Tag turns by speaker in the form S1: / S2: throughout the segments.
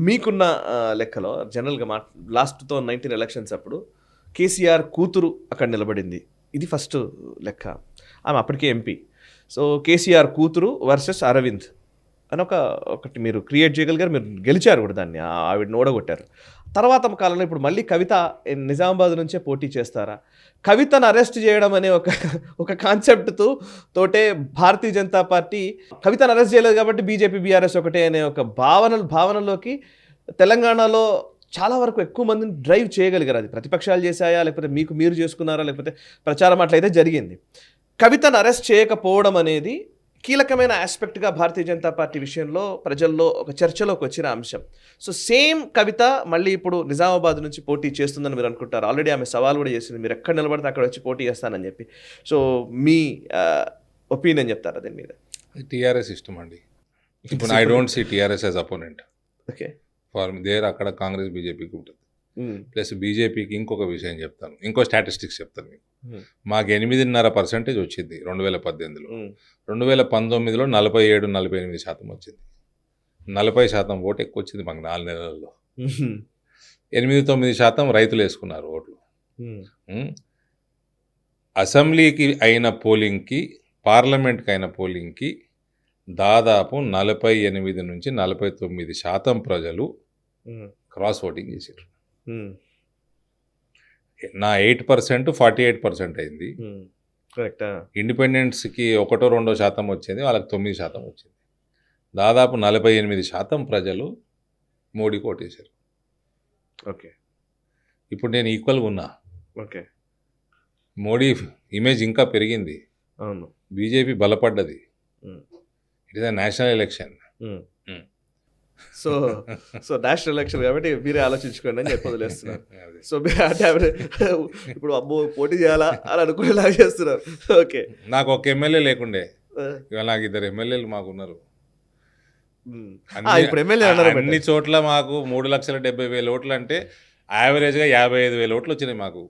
S1: మీకున్న లెక్కలో జనరల్‌గా లాస్ట్ 2019 ఎలక్షన్స్ అప్పుడు కేసీఆర్ కూతురు అక్కడ నిలబడింది. ఇది ఫస్ట్ లెక్క. ఆమె అప్పటికే ఎంపీ. సో, కేసీఆర్ కూతురు వర్సెస్ అరవింద్ అని ఒకటి మీరు క్రియేట్ చేయగలిగారు. మీరు గెలిచారు కూడా దాన్ని. ఆవిడని ఓడగొట్టారు. తర్వాత కాలంలో ఇప్పుడు మళ్ళీ కవిత నిజామాబాద్ నుంచే పోటీ చేస్తారా? కవితను అరెస్ట్ చేయడం అనే ఒక కాన్సెప్ట్‌తో తోటే భారతీయ జనతా పార్టీ కవితను అరెస్ట్ చేయలేదు కాబట్టి బీజేపీ, బీఆర్ఎస్ ఒకటే అనే ఒక భావనలోకి తెలంగాణలో చాలా వరకు ఎక్కువ మందిని డ్రైవ్ చేయగలిగారు. అది ప్రతిపక్షాలు చేశాయా, లేకపోతే మీరు చేసుకున్నారా, లేకపోతే ప్రచారం అట్లయితే జరిగింది. కవితను అరెస్ట్ చేయకపోవడం అనేది కీలకమైన ఆస్పెక్ట్గా భారతీయ జనతా పార్టీ విషయంలో ప్రజల్లో ఒక చర్చలోకి వచ్చిన అంశం. సో సేమ్ కవిత మళ్ళీ ఇప్పుడు నిజామాబాద్ నుంచి పోటీ చేస్తుందని మీరు అనుకుంటారు. ఆల్రెడీ ఆమె సవాల్ కూడా చేసింది, మీరు ఎక్కడ నిలబడితే అక్కడ వచ్చి పోటీ చేస్తానని చెప్పి. సో మీ ఒపీనియన్ చెప్తారా దీని మీద?
S2: టీఆర్ఎస్ ఇష్టం అండి. ఇప్పుడు I don't see TRS as opponent.
S1: Okay,
S2: for there అక్కడ కాంగ్రెస్ బీజేపీకి ఉంటుంది. ప్లస్ బీజేపీకి ఇంకొక విషయం చెప్తాను, ఇంకో స్టాటిస్టిక్స్ చెప్తాను మీకు. మాకు 8.5% వచ్చింది 2018లో. 2019లో 47-48% వచ్చింది. 40% ఓటు ఎక్కువ వచ్చింది మాకు 4 నెలల్లో. 8-9% రైతులు వేసుకున్నారు ఓట్లు. అసెంబ్లీకి అయిన పోలింగ్కి, పార్లమెంట్కి అయిన పోలింగ్కి దాదాపు 48-49% ప్రజలు క్రాస్ ఓటింగ్ చేశారు. నా 8% 48% అయింది. ఇండిపెండెన్స్కి 1-2% వచ్చింది, వాళ్ళకి 9% వచ్చింది. దాదాపు 48% ప్రజలు మోడీకి ఓటేశారు.
S1: ఓకే,
S2: ఇప్పుడు నేను ఈక్వల్గా ఉన్నా.
S1: ఓకే,
S2: మోడీ ఇమేజ్ ఇంకా పెరిగింది.
S1: అవును,
S2: బీజేపీ బలపడ్డది. It is a national election.
S1: So national election కాబట్టి మీరే ఆలోచించుకోండి అని చెప్పి వదిలేస్తున్నారు. సో మీరు అంటే ఇప్పుడు అమ్మో పోటీ చేయాలా అని అనుకునేలాగా చేస్తున్నారు. ఓకే,
S2: నాకు ఒక ఎమ్మెల్యే లేకుండే, ఇవాళ నాకు 2 ఎమ్మెల్యేలు మాకు ఉన్నారు.
S1: ఇప్పుడు ఎమ్మెల్యే
S2: అన్ని చోట్ల మాకు 3,70,000 ఓట్లు అంటే యావరేజ్గా 55,000 ఓట్లు వచ్చినాయి మాకు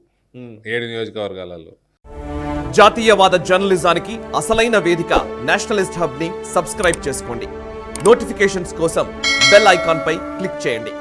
S2: 7 నియోజకవర్గాలలో.
S1: జాతీయవాద జర్నలిజానికి అసలైన వేదిక నేషనలిస్ట్ హబ్ ని సబ్స్క్రైబ్ చేసుకోండి. నోటిఫికేషన్స్ కోసం బెల్ ఐకాన్ పై క్లిక్ చేయండి.